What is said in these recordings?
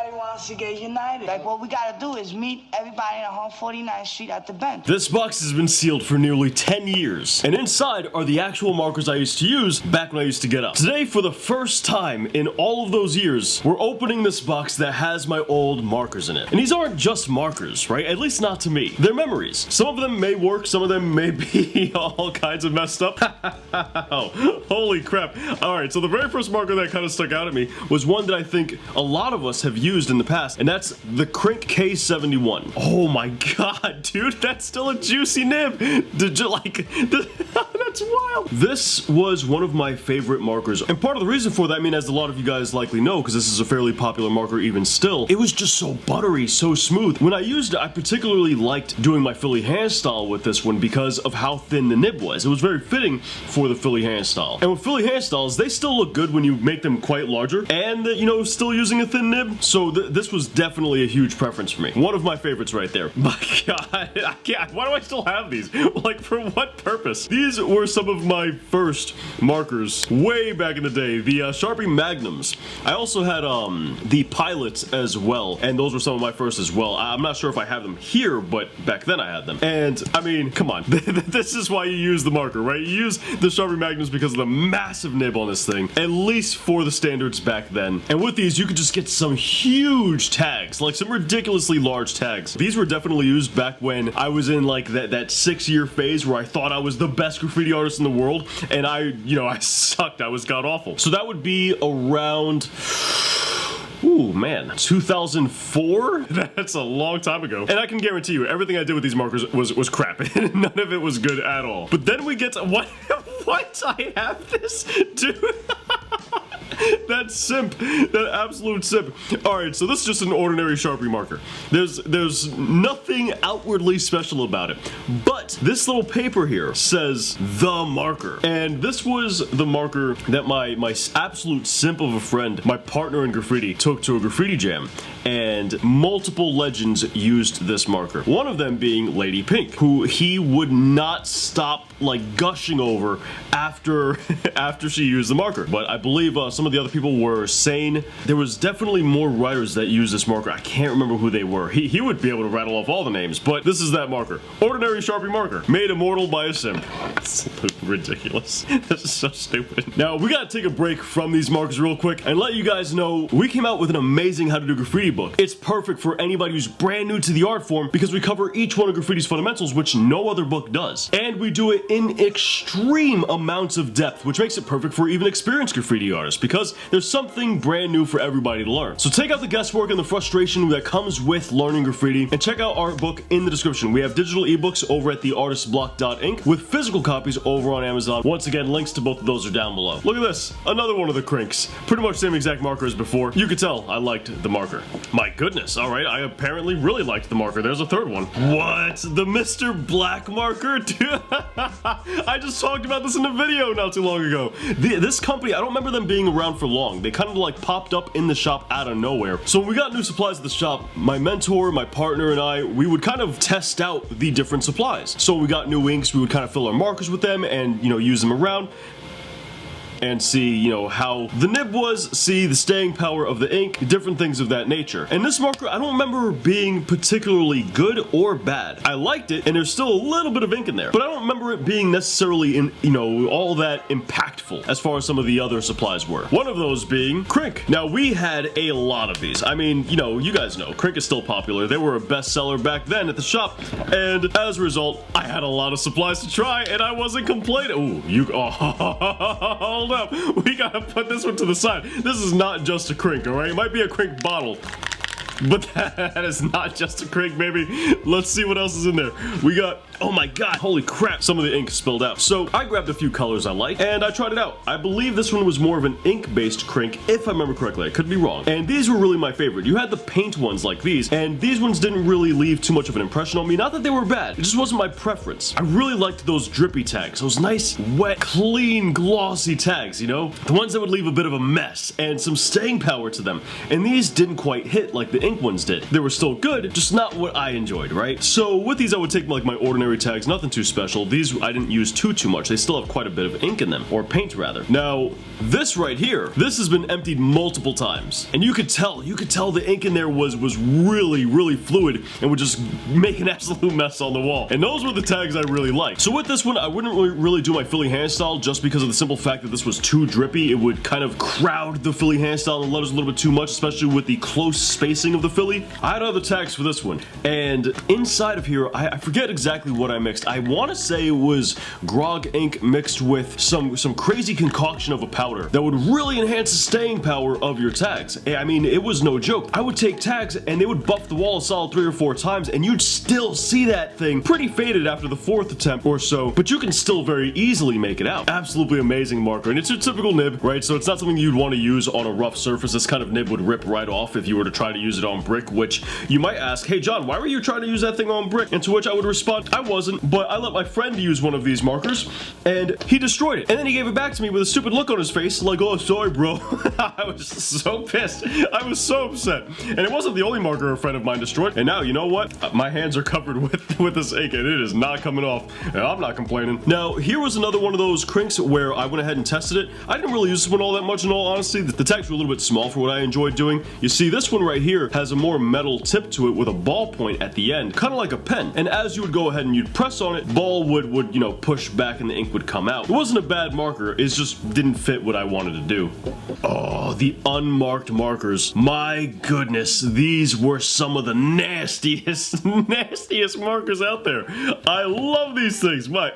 everybody wants to get united. Like, what we gotta do is meet everybody on 149th Street at the bench. This box has been sealed for nearly 10 years, and inside are the actual markers I used to use back when I used to get up. Today, for the first time in all of those years, we're opening this box that has my old markers in it. And these aren't just markers, right? At least not to me. They're memories. Some of them may work, some of them may be all kinds of messed up. Oh, holy crap. Alright, so the very first marker that kind of stuck out at me was one that I think a lot of us have used in the past, and that's the Krink K71. Oh my god, dude, that's still a juicy nib. That's wild. This was one of my favorite markers, and part of the reason for that, I mean, as a lot of you guys likely know, because this is a fairly popular marker even still, it was just so buttery, so smooth. When I used it, I particularly liked doing my Philly hand style with this one because of how thin the nib was. It was very fitting for the Philly hand style. And with Philly hand styles, they still look good when you make them quite larger, and you know, still using a thin nib. So this was definitely a huge preference for me. One of my favorites right there. My god, I can't. Why do I still have these? Like, for what purpose? These were some of my first markers way back in the day. The Sharpie Magnums. I also had the Pilots as well, and those were some of my first as well. I'm not sure if I have them here, but back then I had them. And I mean, come on, this is why you use the marker, right? You use the Sharpie Magnums because of the massive nib on this thing, at least for the standards back then. And with these, you could just get some huge tags, like some ridiculously large tags. These were definitely used back when I was in like that 6-year phase where I thought I was the best graffiti artist in the world, and I sucked. I was god awful. So that would be around, ooh, man, 2004? That's a long time ago. And I can guarantee you, everything I did with these markers was crap. None of it was good at all. But then we get to, what? I have this? Dude. That simp, that absolute simp. Alright, so this is just an ordinary Sharpie marker. There's nothing outwardly special about it. But this little paper here says the marker. And this was the marker that my absolute simp of a friend, my partner in graffiti, took to a graffiti jam. And multiple legends used this marker. One of them being Lady Pink, who he would not stop like gushing over after she used the marker. But I believe some of the other people were sane. There was definitely more writers that used this marker. I can't remember who they were. He would be able to rattle off all the names, but this is that marker. Ordinary Sharpie marker, made immortal by a simp. It's ridiculous. This is so stupid. Now, we gotta take a break from these markers real quick and let you guys know we came out with an amazing how to do graffiti book. It's perfect for anybody who's brand new to the art form because we cover each one of graffiti's fundamentals, which no other book does. And we do it in extreme amounts of depth, which makes it perfect for even experienced graffiti artists because there's something brand new for everybody to learn. So take out the guesswork and the frustration that comes with learning graffiti and check out our book in the description. We have digital ebooks over at theartistblock.inc with physical copies over on Amazon. Once again, links to both of those are down below. Look at this, another one of the Krinks. Pretty much same exact marker as before. You could tell I liked the marker. My goodness, alright, I apparently really liked the marker. There's a third one. What? The Mr. Black marker? Dude, I just talked about this in a video not too long ago. This company, I don't remember them being around for long. They kind of like popped up in the shop out of nowhere. So when we got new supplies at the shop, my mentor, my partner, and I, we would kind of test out the different supplies. So we got new inks, we would kind of fill our markers with them and, you know, use them around and see, you know, how the nib was, see the staying power of the ink, different things of that nature. And this marker, I don't remember being particularly good or bad. I liked it, and there's still a little bit of ink in there, but I don't remember it being necessarily, all that impactful as far as some of the other supplies were. One of those being Krink. Now, we had a lot of these. I mean, you guys know, Krink is still popular. They were a bestseller back then at the shop, and as a result, I had a lot of supplies to try, and I wasn't complaining. Ooh, hold up, we gotta put this one to the side. This is not just a Krink, alright? It might be a Krink bottle, but that is not just a Krink, baby. Let's see what else is in there. We got, oh my god, holy crap, some of the ink spilled out. So I grabbed a few colors I like, and I tried it out. I believe this one was more of an ink-based Krink, if I remember correctly. I could be wrong. And these were really my favorite. You had the paint ones like these, and these ones didn't really leave too much of an impression on me. Not that they were bad, it just wasn't my preference. I really liked those drippy tags, those nice, wet, clean, glossy tags, you know? The ones that would leave a bit of a mess, and some staying power to them. And these didn't quite hit like the ink ones did. They were still good, just not what I enjoyed, right? So with these, I would take like my ordinary tags, nothing too special. These I didn't use too much. They still have quite a bit of ink in them, or paint rather. Now, this right here, this has been emptied multiple times, and you could tell the ink in there was really fluid and would just make an absolute mess on the wall. And those were the tags I really liked. So with this one, I wouldn't really do my Philly hand style just because of the simple fact that this was too drippy. It would kind of crowd the Philly hand style and letters a little bit too much, especially with the close spacing of the Philly. I had other tags for this one, and inside of here, I forget exactly what I mixed. I want to say it was grog ink mixed with some crazy concoction of a powder that would really enhance the staying power of your tags. I mean, it was no joke. I would take tags and they would buff the wall a solid 3 or 4 times, and you'd still see that thing pretty faded after the 4th attempt or so, but you can still very easily make it out. Absolutely amazing marker, and it's your typical nib, right? So it's not something you'd want to use on a rough surface. This kind of nib would rip right off if you were to try to use it on brick, which you might ask, hey John, why were you trying to use that thing on brick? And to which I would respond, I wasn't, but I let my friend use one of these markers and he destroyed it. And then he gave it back to me with a stupid look on his face, like, oh, sorry, bro. I was so pissed. I was so upset. And it wasn't the only marker a friend of mine destroyed. And now, you know what? My hands are covered with this ink and it is not coming off. And I'm not complaining. Now, here was another one of those Krinks where I went ahead and tested it. I didn't really use this one all that much in all honesty. The tags were a little bit small for what I enjoyed doing. You see, this one right here has a more metal tip to it with a ball point at the end, kind of like a pen. And as you would go ahead and you'd press on it, ball would you know, push back and the ink would come out. It wasn't a bad marker, it just didn't fit what I wanted to do. Oh, the unmarked markers. My goodness, these were some of the nastiest markers out there. I love these things. I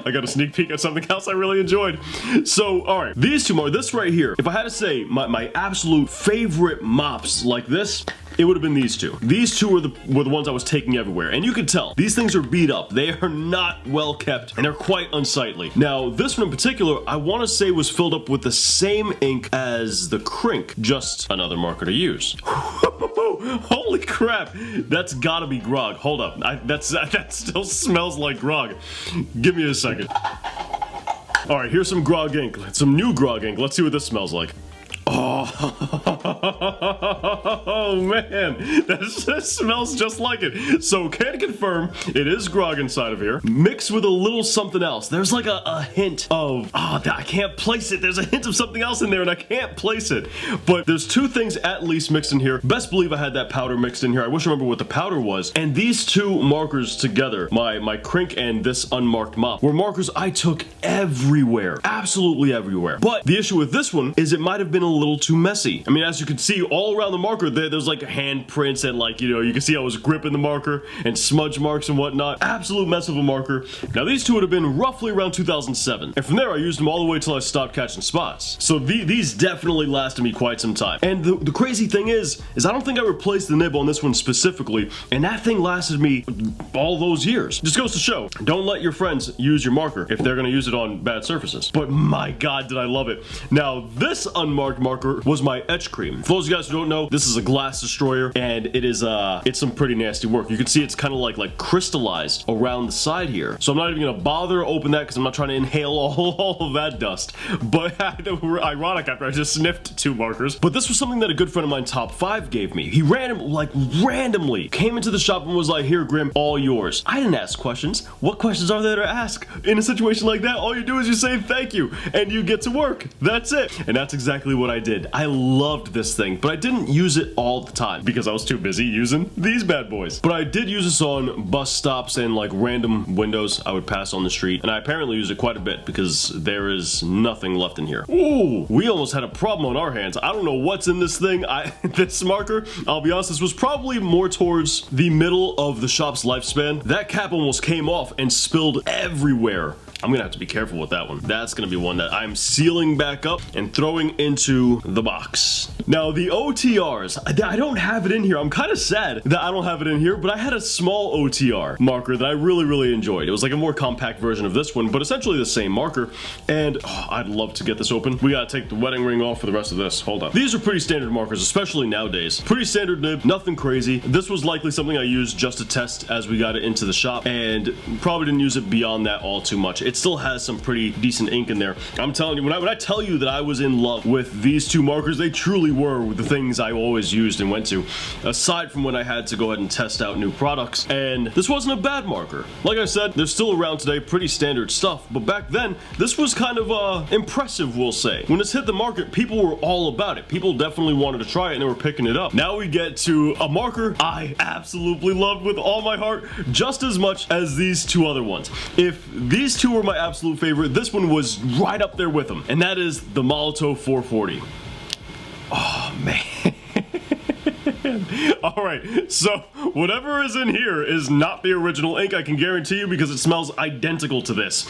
got a sneak peek at something else I really enjoyed. So, all right, these two more, this right here, if I had to say my absolute favorite mops like this, it would have been these two. These two were the ones I was taking everywhere, and you could tell these things are beat up. They are not well kept, and they're quite unsightly. Now, this one in particular, I want to say was filled up with the same ink as the Krink, just another marker to use. Holy crap, that's gotta be grog. Hold up, that still smells like grog. Give me a second. All right, here's some grog ink, some new grog ink. Let's see what this smells like. Oh man, that smells just like it. So can confirm it is grog inside of here, mixed with a little something else. There's like a hint of, I can't place it. There's a hint of something else in there and I can't place it. But there's 2 things at least mixed in here. Best believe I had that powder mixed in here. I wish I remember what the powder was. And these 2 markers together, my Krink and this unmarked mop, were markers I took everywhere, absolutely everywhere. But the issue with this one is it might have been a little too messy. I mean, as you can see all around the marker there's like handprints and like, you know, you can see I was gripping the marker and smudge marks and whatnot. Absolute mess of a marker. Now these two would have been roughly around 2007, and from there I used them all the way till I stopped catching spots. So these definitely lasted me quite some time. And the crazy thing is I don't think I replaced the nib on this one specifically, and that thing lasted me all those years. Just goes to show, don't let your friends use your marker if they're going to use it on bad surfaces. But my god, did I love it. Now this unmarked marker was my Etch Cream. For those of you guys who don't know, this is a glass destroyer, and it is it's some pretty nasty work. You can see it's kind of like crystallized around the side here. So I'm not even gonna bother to open that because I'm not trying to inhale all of that dust. But ironic after I just sniffed 2 markers. But this was something that a good friend of mine, Top 5, gave me. He randomly came into the shop and was like, here Grim, all yours. I didn't ask questions. What questions are there to ask? In a situation like that, all you do is you say thank you and you get to work. That's it. And that's exactly what I did. I loved this thing, but I didn't use it all the time because I was too busy using these bad boys. But I did use this on bus stops and like random windows I would pass on the street, and I apparently use it quite a bit because there is nothing left in here. Ooh, we almost had a problem on our hands. I don't know what's in this thing. This marker, I'll be honest, this was probably more towards the middle of the shop's lifespan. That cap almost came off and spilled everywhere. I'm gonna have to be careful with that one. That's gonna be one that I'm sealing back up and throwing into the box. Now the OTRs, I don't have it in here. I'm kind of sad that I don't have it in here, but I had a small OTR marker that I really enjoyed. It was like a more compact version of this one, but essentially the same marker. And I'd love to get this open. We gotta take the wedding ring off for the rest of this. Hold up. These are pretty standard markers, especially nowadays. Pretty standard nib, nothing crazy. This was likely something I used just to test as we got it into the shop, and probably didn't use it beyond that all too much. It's it still has some pretty decent ink in there. I'm telling you, when I tell you that I was in love with these two markers, they truly were the things I always used and went to, aside from when I had to go ahead and test out new products. And this wasn't a bad marker. Like I said, they're still around today, pretty standard stuff, but back then, this was kind of impressive, we'll say. When this hit the market, people were all about it. People definitely wanted to try it and they were picking it up. Now we get to a marker I absolutely loved with all my heart, just as much as these two other ones. If these two were my absolute favorite, this one was right up there with them, and that is the Molotow 440. Oh man. Alright, so whatever is in here is not the original ink, I can guarantee you, because it smells identical to this.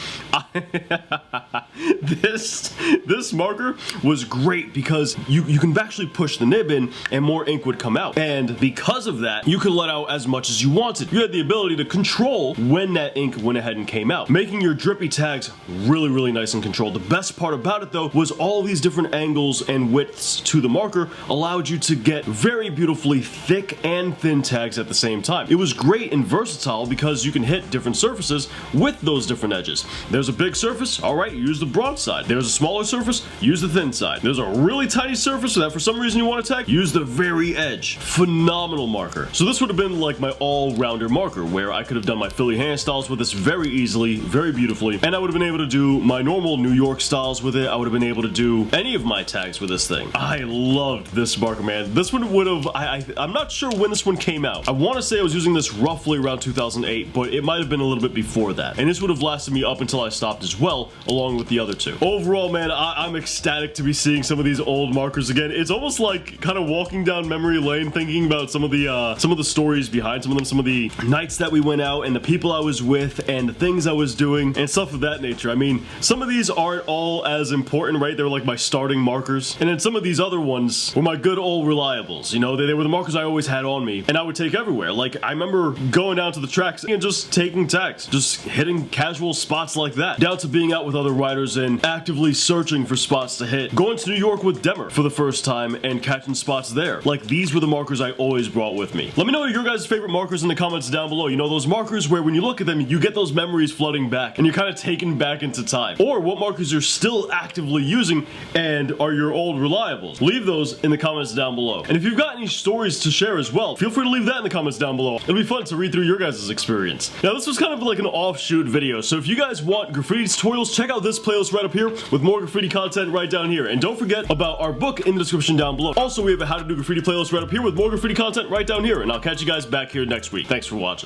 This marker was great because you can actually push the nib in and more ink would come out. And because of that, you could let out as much as you wanted. You had the ability to control when that ink went ahead and came out, making your drippy tags really, really nice and controlled. The best part about it though was all these different angles and widths to the marker allowed you to get very beautifully thick and thin tags at the same time. It was great and versatile because you can hit different surfaces with those different edges. There's a big surface, alright, use the broad side. There's a smaller surface, use the thin side. There's a really tiny surface that for some reason you want to tag, use the very edge. Phenomenal marker. So this would have been like my all-rounder marker where I could have done my Philly hand styles with this very easily, very beautifully, and I would have been able to do my normal New York styles with it. I would have been able to do any of my tags with this thing. I loved this marker, man. This one would have, I'm not sure when this one came out. I want to say I was using this roughly around 2008, but it might have been a little bit before that. And this would have lasted me up until I stopped as well, along with the other two. Overall, man, I'm ecstatic to be seeing some of these old markers again. It's almost like kind of walking down memory lane, thinking about some of the stories behind some of them, some of the nights that we went out and the people I was with and the things I was doing and stuff of that nature. I mean, some of these aren't all as important, right? They were like my starting markers. And then some of these other ones were my good old reliables. You know, they were the markers I always had on me and I would take everywhere. Like, I remember going down to the tracks and just taking tags, just hitting casual spots like that, down to being out with other riders and actively searching for spots to hit. Going to New York with Demmer for the first time and catching spots there. Like, these were the markers I always brought with me. Let me know your guys' favorite markers in the comments down below. You know, those markers where when you look at them, you get those memories flooding back and you're kind of taken back into time. Or what markers you're still actively using and are your old reliables. Leave those in the comments down below. And if you've got any stories to share as well, feel free to leave that in the comments down below. It'll be fun to read through your guys' experience. Now, this was kind of like an offshoot video, so if you guys want graffiti tutorials, check out this playlist right up here with more graffiti content right down here. And don't forget about our book in the description down below. Also, we have a how to do graffiti playlist right up here with more graffiti content right down here. And I'll catch you guys back here next week. Thanks for watching.